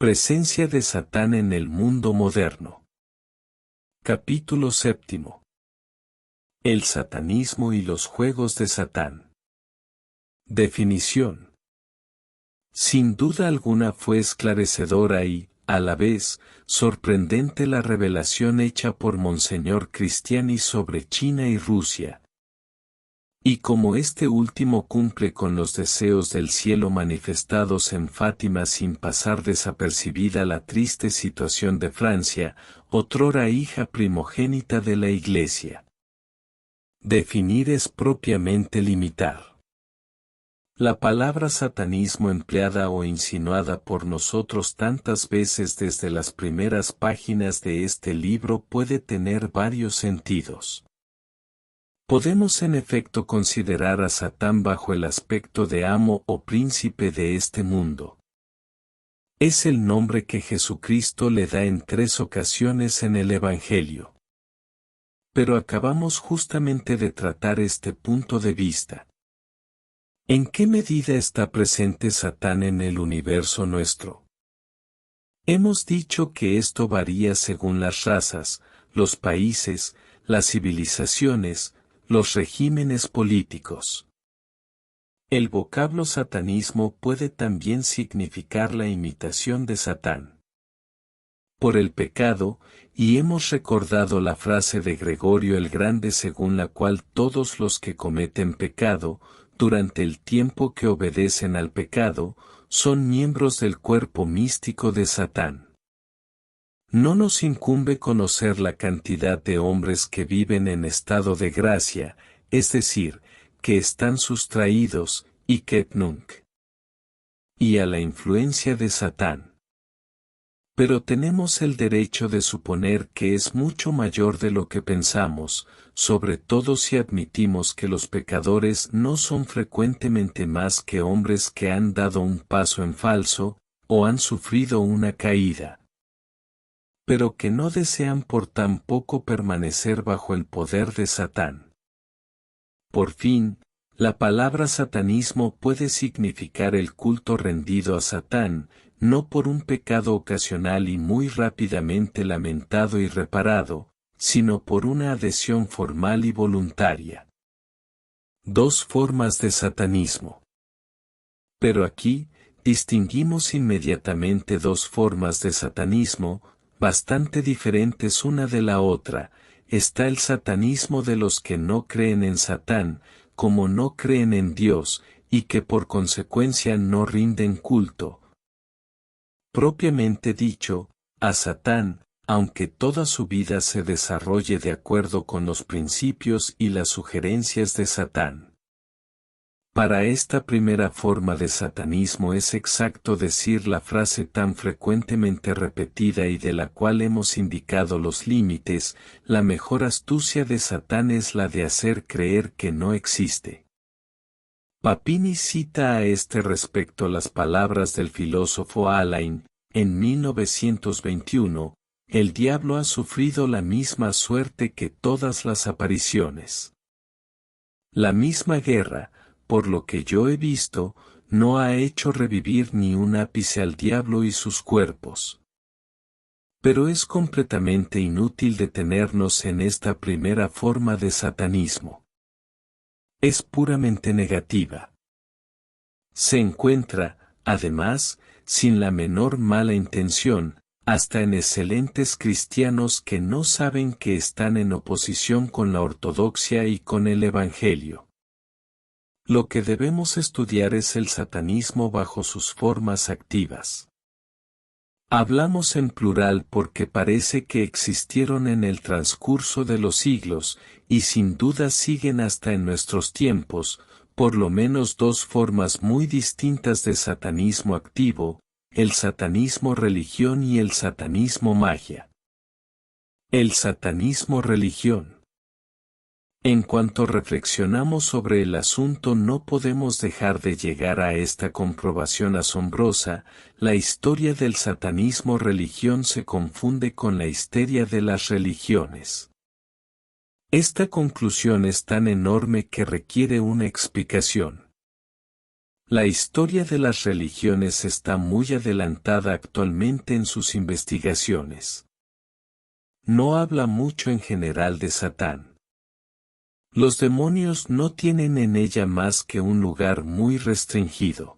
Presencia de Satán en el mundo moderno. Capítulo 7. El satanismo y los juegos de Satán. Definición. Sin duda alguna fue esclarecedora y, a la vez, sorprendente la revelación hecha por Monseñor Cristiani sobre China y Rusia. Y como este último cumple con los deseos del cielo manifestados en Fátima sin pasar desapercibida la triste situación de Francia, otrora hija primogénita de la Iglesia. Definir es propiamente limitar. La palabra satanismo empleada o insinuada por nosotros tantas veces desde las primeras páginas de este libro puede tener varios sentidos. Podemos en efecto considerar a Satán bajo el aspecto de amo o príncipe de este mundo. Es el nombre que Jesucristo le da en 3 ocasiones en el Evangelio. Pero acabamos justamente de tratar este punto de vista. ¿En qué medida está presente Satán en el universo nuestro? Hemos dicho que esto varía según las razas, los países, las civilizaciones, los regímenes políticos. El vocablo satanismo puede también significar la imitación de Satán. Por el pecado, y hemos recordado la frase de Gregorio el Grande según la cual todos los que cometen pecado, durante el tiempo que obedecen al pecado, son miembros del cuerpo místico de Satán. No nos incumbe conocer la cantidad de hombres que viven en estado de gracia, es decir, que están sustraídos, y que nunc, y a la influencia de Satán. Pero tenemos el derecho de suponer que es mucho mayor de lo que pensamos, sobre todo si admitimos que los pecadores no son frecuentemente más que hombres que han dado un paso en falso, o han sufrido una caída, pero que no desean por tan poco permanecer bajo el poder de Satán. Por fin, la palabra satanismo puede significar el culto rendido a Satán, no por un pecado ocasional y muy rápidamente lamentado y reparado, sino por una adhesión formal y voluntaria. 2 formas de satanismo. Pero aquí, distinguimos inmediatamente 2 formas de satanismo, bastante diferentes una de la otra. Está el satanismo de los que no creen en Satán, como no creen en Dios, y que por consecuencia no rinden culto, propiamente dicho, a Satán, aunque toda su vida se desarrolle de acuerdo con los principios y las sugerencias de Satán. Para esta primera forma de satanismo es exacto decir la frase tan frecuentemente repetida y de la cual hemos indicado los límites: la mejor astucia de Satán es la de hacer creer que no existe. Papini cita a este respecto las palabras del filósofo Alain, en 1921, el diablo ha sufrido la misma suerte que todas las apariciones. La misma guerra, por lo que yo he visto, no ha hecho revivir ni un ápice al diablo y sus cuerpos. Pero es completamente inútil detenernos en esta primera forma de satanismo. Es puramente negativa. Se encuentra, además, sin la menor mala intención, hasta en excelentes cristianos que no saben que están en oposición con la ortodoxia y con el Evangelio. Lo que debemos estudiar es el satanismo bajo sus formas activas. Hablamos en plural porque parece que existieron en el transcurso de los siglos, y sin duda siguen hasta en nuestros tiempos, por lo menos 2 formas muy distintas de satanismo activo: el satanismo religión y el satanismo magia. El satanismo religión. En cuanto reflexionamos sobre el asunto no podemos dejar de llegar a esta comprobación asombrosa: la historia del satanismo religión se confunde con la histeria de las religiones. Esta conclusión es tan enorme que requiere una explicación. La historia de las religiones está muy adelantada actualmente en sus investigaciones. No habla mucho en general de Satán. Los demonios no tienen en ella más que un lugar muy restringido.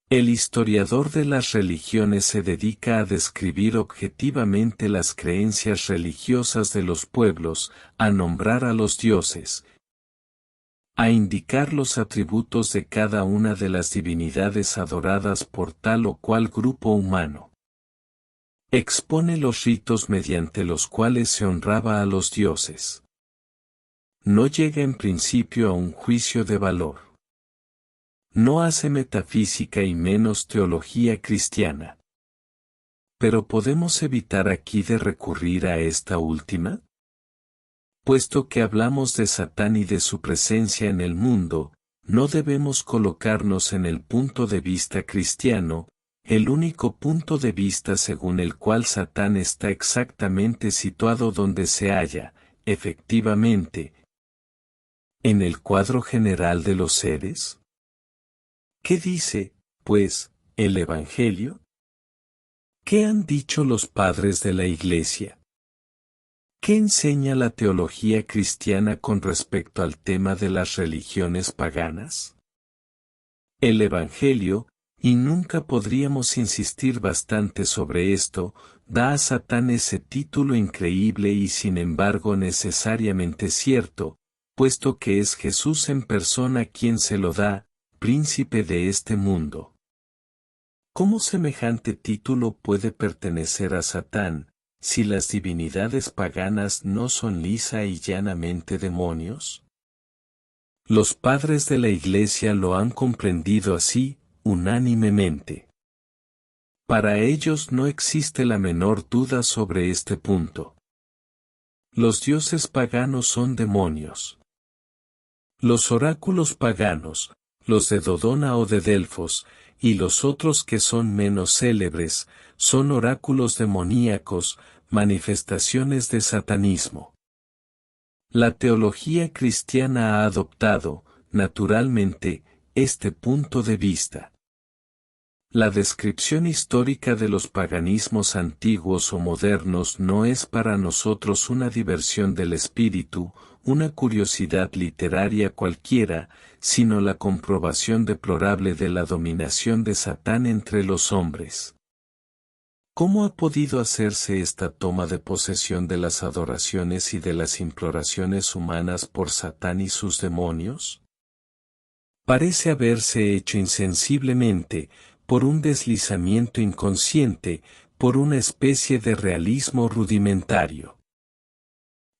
El historiador de las religiones se dedica a describir objetivamente las creencias religiosas de los pueblos, a nombrar a los dioses, a indicar los atributos de cada una de las divinidades adoradas por tal o cual grupo humano. Expone los ritos mediante los cuales se honraba a los dioses. No llega en principio a un juicio de valor. No hace metafísica y menos teología cristiana. ¿Pero podemos evitar aquí de recurrir a esta última? Puesto que hablamos de Satán y de su presencia en el mundo, no debemos colocarnos en el punto de vista cristiano, el único punto de vista según el cual Satán está exactamente situado donde se halla, efectivamente, en el cuadro general de los seres. ¿Qué dice, pues, el Evangelio? ¿Qué han dicho los padres de la Iglesia? ¿Qué enseña la teología cristiana con respecto al tema de las religiones paganas? El Evangelio, y nunca podríamos insistir bastante sobre esto, da a Satán ese título increíble y sin embargo necesariamente cierto, puesto que es Jesús en persona quien se lo da, príncipe de este mundo. ¿Cómo semejante título puede pertenecer a Satán, si las divinidades paganas no son lisa y llanamente demonios? Los padres de la Iglesia lo han comprendido así, unánimemente. Para ellos no existe la menor duda sobre este punto. Los dioses paganos son demonios. Los oráculos paganos, los de Dodona o de Delfos, y los otros que son menos célebres, son oráculos demoníacos, manifestaciones de satanismo. La teología cristiana ha adoptado, naturalmente, este punto de vista. La descripción histórica de los paganismos antiguos o modernos no es para nosotros una diversión del espíritu, una curiosidad literaria cualquiera, sino la comprobación deplorable de la dominación de Satán entre los hombres. ¿Cómo ha podido hacerse esta toma de posesión de las adoraciones y de las imploraciones humanas por Satán y sus demonios? Parece haberse hecho insensiblemente, por un deslizamiento inconsciente, por una especie de realismo rudimentario.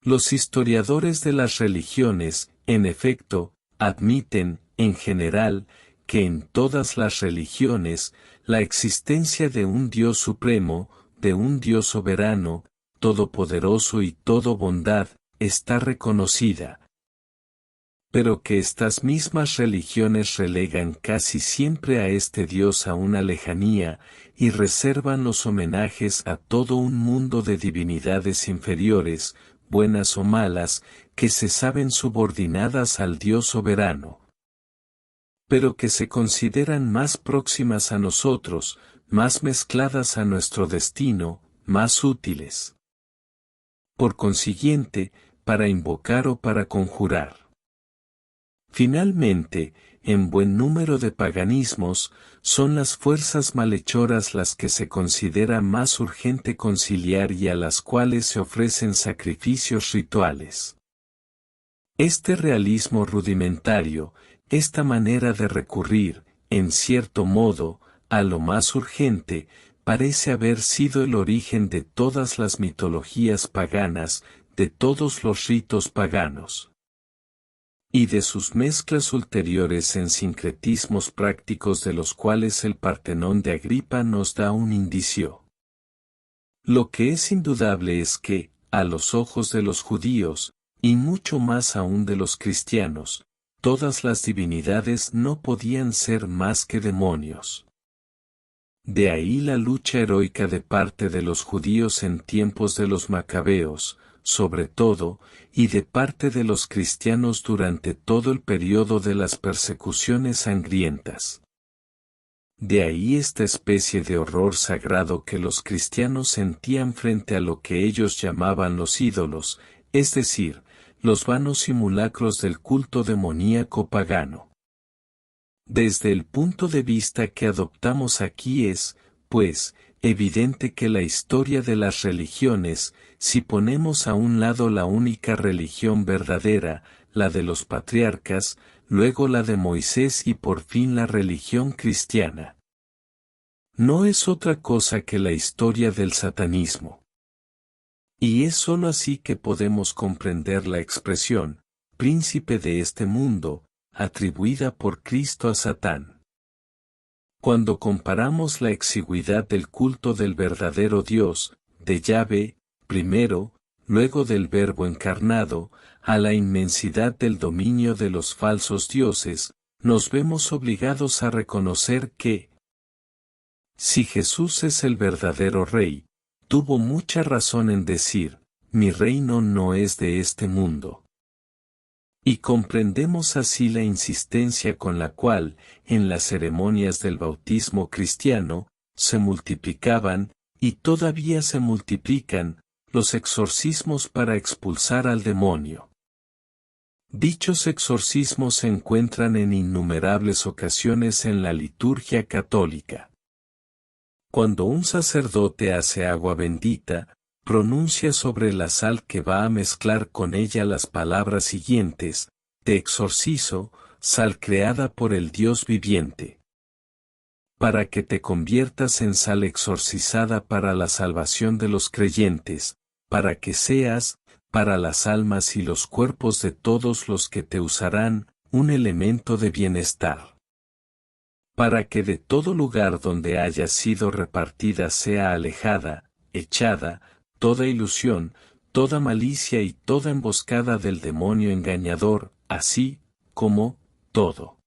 Los historiadores de las religiones, en efecto, admiten, en general, que en todas las religiones, la existencia de un Dios supremo, de un Dios soberano, todopoderoso y todo bondad, está reconocida. Pero que estas mismas religiones relegan casi siempre a este Dios a una lejanía, y reservan los homenajes a todo un mundo de divinidades inferiores, buenas o malas, que se saben subordinadas al Dios soberano, pero que se consideran más próximas a nosotros, más mezcladas a nuestro destino, más útiles. Por consiguiente, para invocar o para conjurar. Finalmente, en buen número de paganismos, son las fuerzas malhechoras las que se considera más urgente conciliar y a las cuales se ofrecen sacrificios rituales. Este realismo rudimentario, esta manera de recurrir, en cierto modo, a lo más urgente, parece haber sido el origen de todas las mitologías paganas, de todos los ritos paganos, y de sus mezclas ulteriores en sincretismos prácticos de los cuales el Partenón de Agripa nos da un indicio. Lo que es indudable es que, a los ojos de los judíos, y mucho más aún de los cristianos, todas las divinidades no podían ser más que demonios. De ahí la lucha heroica de parte de los judíos en tiempos de los macabeos, sobre todo, y de parte de los cristianos durante todo el periodo de las persecuciones sangrientas. De ahí esta especie de horror sagrado que los cristianos sentían frente a lo que ellos llamaban los ídolos, es decir, los vanos simulacros del culto demoníaco pagano. Desde el punto de vista que adoptamos aquí es, pues, evidente que la historia de las religiones, si ponemos a un lado la única religión verdadera, la de los patriarcas, luego la de Moisés y por fin la religión cristiana, no es otra cosa que la historia del satanismo. Y es sólo así que podemos comprender la expresión, príncipe de este mundo, atribuida por Cristo a Satán. Cuando comparamos la exigüidad del culto del verdadero Dios, de Yahvé, primero, luego del Verbo encarnado, a la inmensidad del dominio de los falsos dioses, nos vemos obligados a reconocer que, si Jesús es el verdadero Rey, tuvo mucha razón en decir, mi reino no es de este mundo. Y comprendemos así la insistencia con la cual, en las ceremonias del bautismo cristiano, se multiplicaban, y todavía se multiplican, los exorcismos para expulsar al demonio. Dichos exorcismos se encuentran en innumerables ocasiones en la liturgia católica. Cuando un sacerdote hace agua bendita, pronuncia sobre la sal que va a mezclar con ella las palabras siguientes: te exorcizo, sal creada por el Dios viviente, para que te conviertas en sal exorcizada para la salvación de los creyentes, para que seas, para las almas y los cuerpos de todos los que te usarán, un elemento de bienestar. Para que de todo lugar donde haya sido repartida sea alejada, echada, toda ilusión, toda malicia y toda emboscada del demonio engañador, así como todo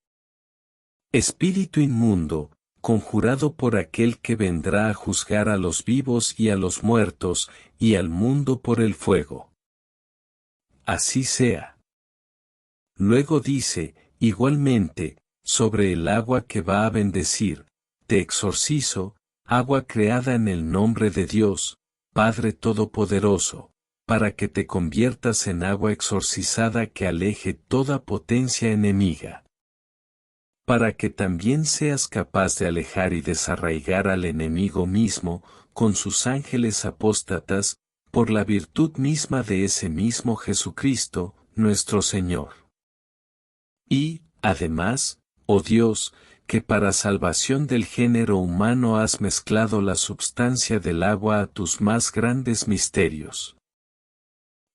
espíritu inmundo, conjurado por aquel que vendrá a juzgar a los vivos y a los muertos, y al mundo por el fuego. Así sea. Luego dice, igualmente, sobre el agua que va a bendecir, te exorcizo, agua creada en el nombre de Dios, Padre Todopoderoso, para que te conviertas en agua exorcizada que aleje toda potencia enemiga. Para que también seas capaz de alejar y desarraigar al enemigo mismo, con sus ángeles apóstatas, por la virtud misma de ese mismo Jesucristo, nuestro Señor. Y, además, oh Dios, que para salvación del género humano has mezclado la substancia del agua a tus más grandes misterios.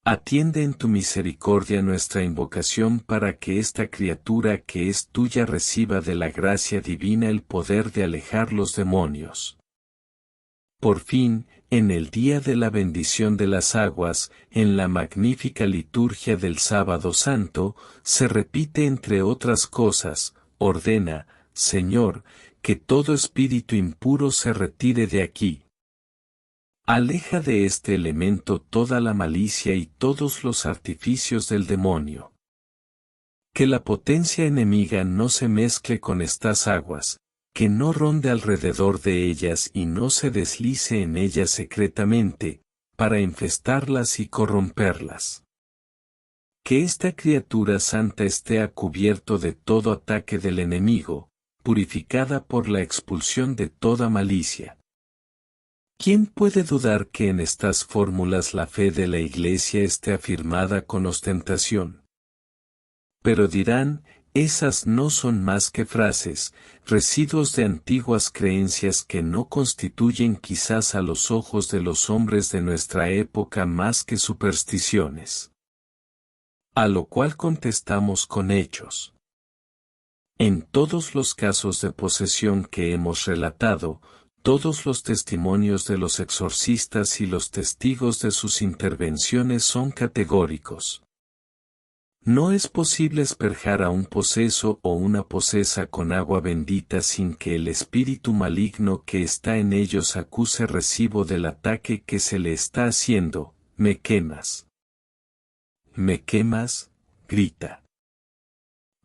Atiende en tu misericordia nuestra invocación para que esta criatura que es tuya reciba de la gracia divina el poder de alejar los demonios. Por fin, en el día de la bendición de las aguas, en la magnífica liturgia del Sábado Santo, se repite entre otras cosas, ordena, Señor, que todo espíritu impuro se retire de aquí. Aleja de este elemento toda la malicia y todos los artificios del demonio. Que la potencia enemiga no se mezcle con estas aguas, que no ronde alrededor de ellas y no se deslice en ellas secretamente, para infestarlas y corromperlas. Que esta criatura santa esté a cubierto de todo ataque del enemigo, purificada por la expulsión de toda malicia. ¿Quién puede dudar que en estas fórmulas la fe de la Iglesia esté afirmada con ostentación? Pero dirán, esas no son más que frases, residuos de antiguas creencias que no constituyen quizás a los ojos de los hombres de nuestra época más que supersticiones. A lo cual contestamos con hechos. En todos los casos de posesión que hemos relatado, todos los testimonios de los exorcistas y los testigos de sus intervenciones son categóricos. No es posible esperjar a un poseso o una posesa con agua bendita sin que el espíritu maligno que está en ellos acuse recibo del ataque que se le está haciendo, me quemas. me quemas, grita.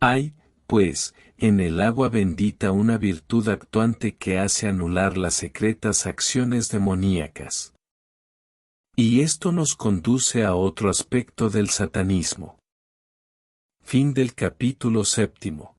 Hay, pues, en el agua bendita una virtud actuante que hace anular las secretas acciones demoníacas. Y esto nos conduce a otro aspecto del satanismo. Fin del capítulo 7.